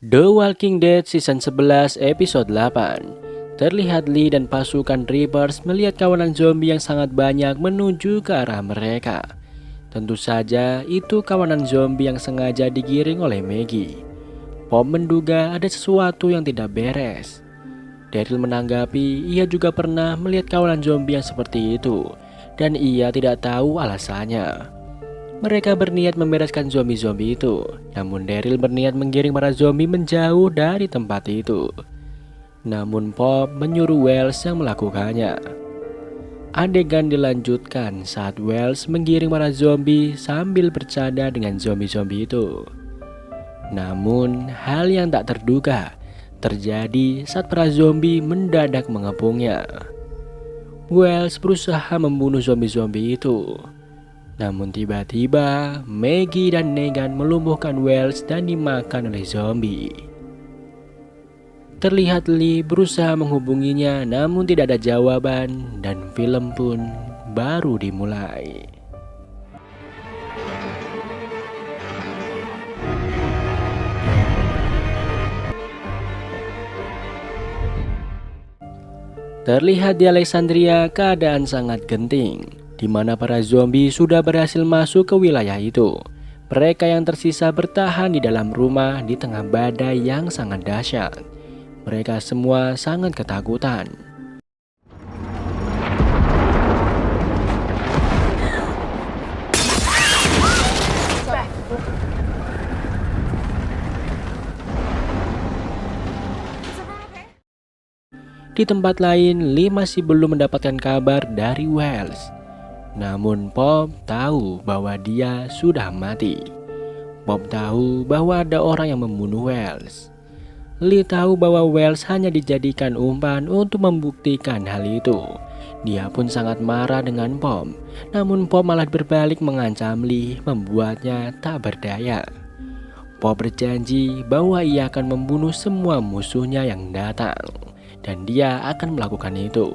The Walking Dead Season 11 Episode 8. Terlihat Lee dan pasukan Reapers melihat kawanan zombie yang sangat banyak menuju ke arah mereka. Tentu saja itu kawanan zombie yang sengaja digiring oleh Maggie. Pop menduga ada sesuatu yang tidak beres. Daryl menanggapi ia juga pernah melihat kawanan zombie yang seperti itu, dan ia tidak tahu alasannya. Mereka berniat membereskan zombie-zombie itu, namun Daryl berniat menggiring para zombie menjauh dari tempat itu. Namun Pop menyuruh Wells yang melakukannya. Adegan dilanjutkan saat Wells menggiring para zombie sambil bercanda dengan zombie-zombie itu. Namun hal yang tak terduga terjadi saat para zombie mendadak mengepungnya. Wells berusaha membunuh zombie-zombie itu. Namun tiba-tiba Maggie dan Negan melumpuhkan Wells dan dimakan oleh zombie. Terlihat Lee berusaha menghubunginya namun tidak ada jawaban dan film pun baru dimulai. Terlihat di Alexandria keadaan sangat genting, di mana para zombie sudah berhasil masuk ke wilayah itu. Mereka yang tersisa bertahan di dalam rumah di tengah badai yang sangat dahsyat. Mereka semua sangat ketakutan. Di tempat lain, Lee masih belum mendapatkan kabar dari Wells. Namun Pop tahu bahwa dia sudah mati. Pop tahu bahwa ada orang yang membunuh Wells. Lee tahu bahwa Wells hanya dijadikan umpan untuk membuktikan hal itu. Dia pun sangat marah dengan Pop. Namun Pop malah berbalik mengancam Lee, membuatnya tak berdaya. Pop berjanji bahwa ia akan membunuh semua musuhnya yang datang. Dan dia akan melakukan itu.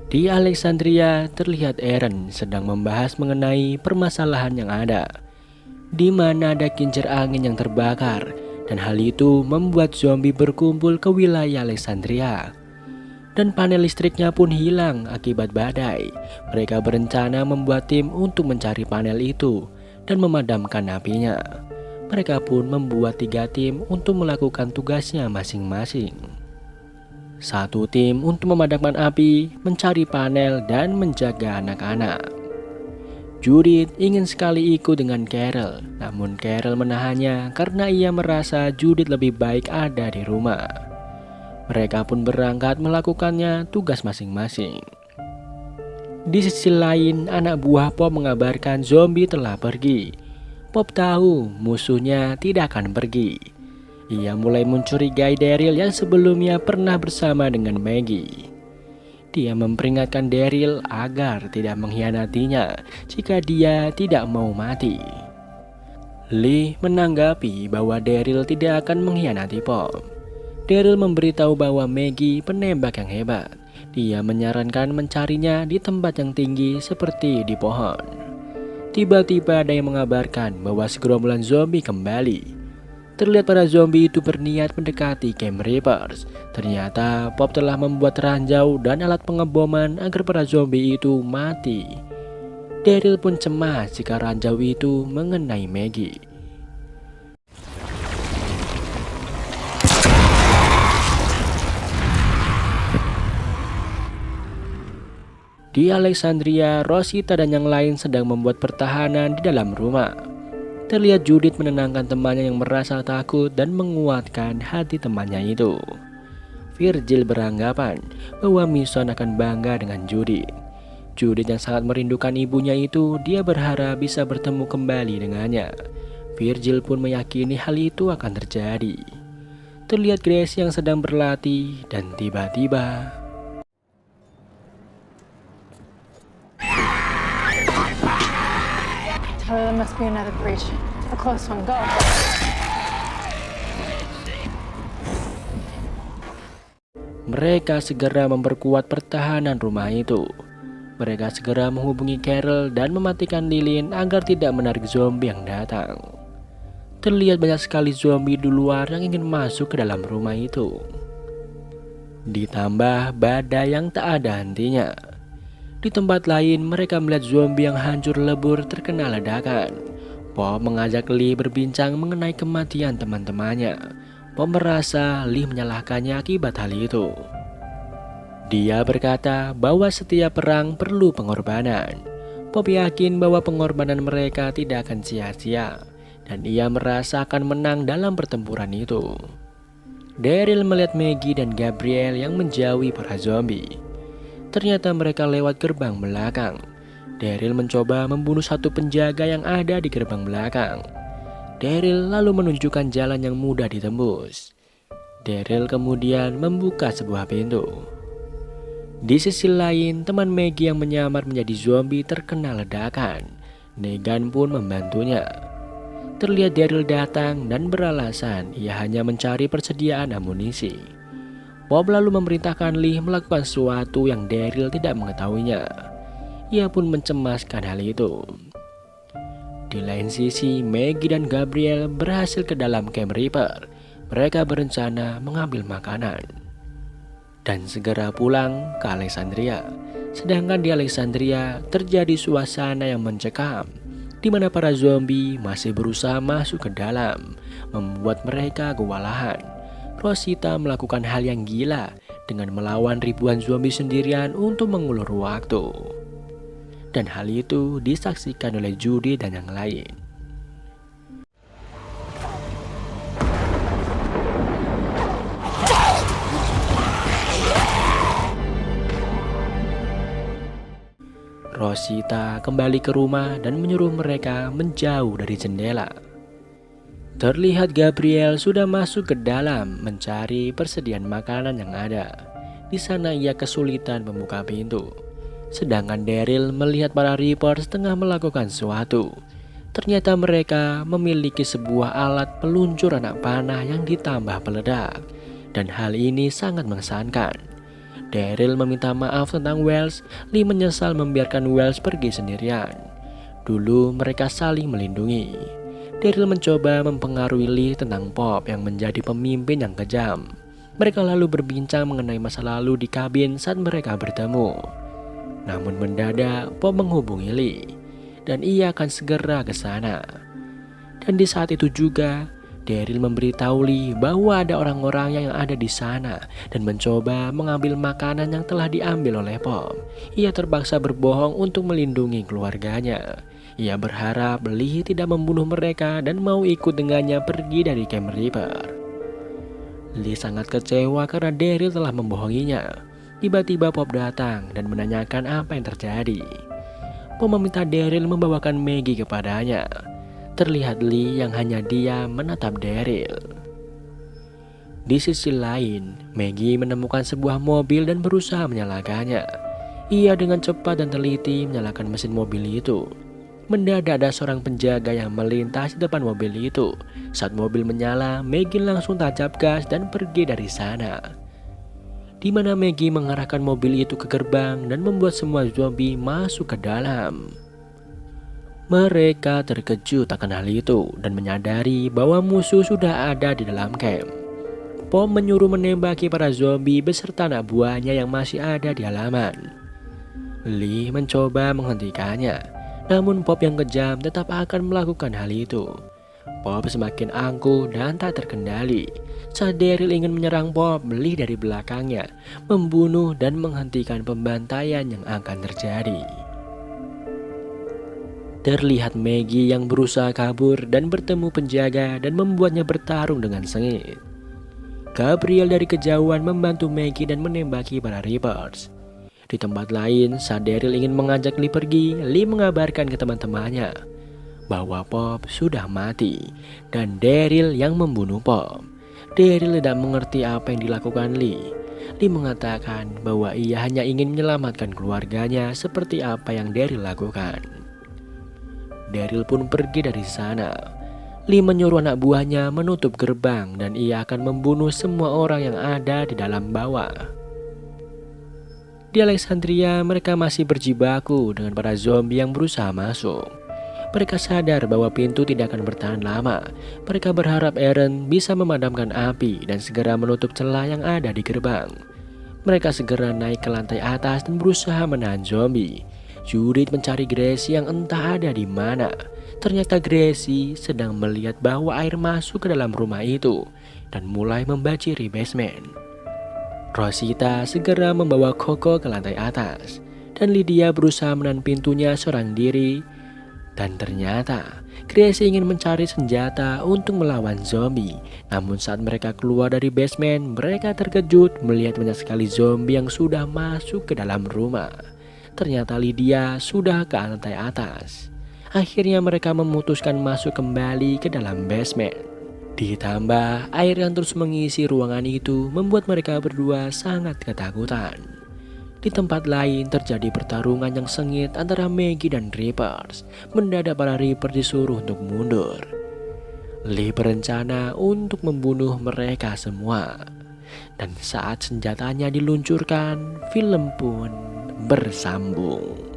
Di Alexandria terlihat Aaron sedang membahas mengenai permasalahan yang ada, di mana ada kincir angin yang terbakar, dan hal itu membuat zombie berkumpul ke wilayah Alexandria. Dan panel listriknya pun hilang akibat badai. Mereka berencana membuat tim untuk mencari panel itu dan memadamkan apinya. Mereka pun membuat 3 tim untuk melakukan tugasnya masing-masing. Satu tim untuk memadamkan api, mencari panel, dan menjaga anak-anak. Judith ingin sekali ikut dengan Carol, namun Carol menahannya karena ia merasa Judith lebih baik ada di rumah. Mereka pun berangkat melakukannya tugas masing-masing. Di sisi lain, anak buah Pop mengabarkan zombie telah pergi. Pop tahu musuhnya tidak akan pergi. Ia mulai mencurigai Daryl yang sebelumnya pernah bersama dengan Maggie. Dia memperingatkan Daryl agar tidak mengkhianatinya jika dia tidak mau mati. Lee menanggapi bahwa Daryl tidak akan mengkhianati Pop. Daryl memberitahu bahwa Maggie penembak yang hebat. Dia menyarankan mencarinya di tempat yang tinggi seperti di pohon. Tiba-tiba ada yang mengabarkan bahwa segerombolan zombie kembali. Terlihat para zombie itu berniat mendekati Camp Reapers. Ternyata Pop telah membuat ranjau dan alat pengeboman agar para zombie itu mati. Daryl pun cemas jika ranjau itu mengenai Maggie. Di Alexandria, Rosita dan yang lain sedang membuat pertahanan di dalam rumah. Terlihat Judith menenangkan temannya yang merasa takut dan menguatkan hati temannya itu. Virgil beranggapan bahwa Mason akan bangga dengan Judith. Judith yang sangat merindukan ibunya itu, dia berharap bisa bertemu kembali dengannya. Virgil pun meyakini hal itu akan terjadi. Terlihat Grace yang sedang berlatih dan tiba-tiba There must be another breach. A close one. Go. mereka segera memperkuat pertahanan rumah itu. Mereka segera menghubungi Carol dan mematikan lilin agar tidak menarik zombie yang datang. terlihat banyak sekali zombie di luar yang ingin masuk ke dalam rumah itu. Ditambah badai yang tak ada hentinya. Di tempat lain mereka melihat zombie yang hancur lebur terkena ledakan. Pop mengajak Lee berbincang mengenai kematian teman-temannya. Pop merasa Lee menyalahkannya akibat hal itu. Dia berkata bahwa setiap perang perlu pengorbanan. Pop yakin bahwa pengorbanan mereka tidak akan sia-sia, dan ia merasa akan menang dalam pertempuran itu. Daryl melihat Maggie dan Gabriel yang menjauhi para zombie. Ternyata mereka lewat gerbang belakang. Daryl mencoba membunuh satu penjaga yang ada di gerbang belakang. Daryl lalu menunjukkan jalan yang mudah ditembus. Daryl kemudian membuka sebuah pintu. Di sisi lain, teman Maggie yang menyamar menjadi zombie terkena ledakan. Negan pun membantunya. Terlihat Daryl datang dan beralasan ia hanya mencari persediaan amunisi. Pop lalu memerintahkan Lee melakukan sesuatu yang Daryl tidak mengetahuinya. Ia pun mencemaskan hal itu. Di lain sisi, Maggie dan Gabriel berhasil ke dalam Camp Reaper. Mereka berencana mengambil makanan dan segera pulang ke Alexandria. Sedangkan di Alexandria terjadi suasana yang mencekam, di mana para zombie masih berusaha masuk ke dalam, membuat mereka kewalahan. Rosita melakukan hal yang gila dengan melawan ribuan zombie sendirian untuk mengulur waktu. Dan hal itu disaksikan oleh Judy dan yang lain. Rosita kembali ke rumah dan menyuruh mereka menjauh dari jendela. Terlihat Gabriel sudah masuk ke dalam mencari persediaan makanan yang ada. Di sana ia kesulitan membuka pintu. Sedangkan Daryl melihat para Reapers tengah melakukan sesuatu. Ternyata mereka memiliki sebuah alat peluncur anak panah yang ditambah peledak. Dan hal ini sangat mengesankan. Daryl meminta maaf tentang Wells. Lee menyesal membiarkan Wells pergi sendirian. Dulu mereka saling melindungi. Daryl mencoba mempengaruhi Lee tentang Pop yang menjadi pemimpin yang kejam. Mereka lalu berbincang mengenai masa lalu di kabin saat mereka bertemu. Namun mendadak Pop menghubungi Lee dan ia akan segera ke sana. Dan di saat itu juga Daryl memberitahu Lee bahwa ada orang-orang yang ada di sana dan mencoba mengambil makanan yang telah diambil oleh Pop. Ia terpaksa berbohong untuk melindungi keluarganya. Ia berharap Lee tidak membunuh mereka dan mau ikut dengannya pergi dari Camp Reaper. Lee sangat kecewa karena Daryl telah membohonginya. Tiba-tiba Pop datang dan menanyakan apa yang terjadi. Pop meminta Daryl membawakan Maggie kepadanya. Terlihat Lee yang hanya diam menatap Daryl. Di sisi lain, Maggie menemukan sebuah mobil dan berusaha menyalakannya. Ia dengan cepat dan teliti menyalakan mesin mobil itu. Mendadak ada seorang penjaga yang melintas di depan mobil itu. Saat mobil menyala, Maggie langsung tancap gas dan pergi dari sana. Di mana Maggie mengarahkan mobil itu ke gerbang dan membuat semua zombie masuk ke dalam. Mereka terkejut akan hal itu dan menyadari bahwa musuh sudah ada di dalam camp. Pop menyuruh menembaki para zombie beserta anak buahnya yang masih ada di halaman. Lee mencoba menghentikannya, namun Pop yang kejam tetap akan melakukan hal itu. Pop semakin angkuh dan tak terkendali. Saat Daryl ingin menyerang Pop, Lee dari belakangnya membunuh dan menghentikan pembantaian yang akan terjadi. Terlihat Maggie yang berusaha kabur dan bertemu penjaga dan membuatnya bertarung dengan sengit. Gabriel dari kejauhan membantu Maggie dan menembaki para Reapers. Di tempat lain, saat Daryl ingin mengajak Lee pergi, Lee mengabarkan ke teman-temannya bahwa Pop sudah mati dan Daryl yang membunuh Pop. Daryl tidak mengerti apa yang dilakukan Lee. Lee mengatakan bahwa ia hanya ingin menyelamatkan keluarganya seperti apa yang Daryl lakukan. Daryl pun pergi dari sana. Lee menyuruh anak buahnya menutup gerbang dan ia akan membunuh semua orang yang ada di dalam bawah. Di Alexandria mereka masih berjibaku dengan para zombie yang berusaha masuk. Mereka sadar bahwa pintu tidak akan bertahan lama. Mereka berharap Aaron bisa memadamkan api dan segera menutup celah yang ada di gerbang. Mereka segera naik ke lantai atas dan berusaha menahan zombie. Judith mencari Gracie yang entah ada di mana. Ternyata Gracie sedang melihat bahwa air masuk ke dalam rumah itu dan mulai membanjiri basement. Rosita segera membawa Coco ke lantai atas dan Lydia berusaha menahan pintunya seorang diri. Dan ternyata Gracie ingin mencari senjata untuk melawan zombie. Namun saat mereka keluar dari basement, mereka terkejut melihat banyak sekali zombie yang sudah masuk ke dalam rumah. Ternyata Lydia sudah ke lantai atas. Akhirnya mereka memutuskan masuk kembali ke dalam basement. Ditambah air yang terus mengisi ruangan itu membuat mereka berdua sangat ketakutan. Di tempat lain terjadi pertarungan yang sengit antara Maggie dan Reapers. Mendadak para Reapers disuruh untuk mundur. Lee berencana untuk membunuh mereka semua. Dan saat senjatanya diluncurkan, film pun bersambung.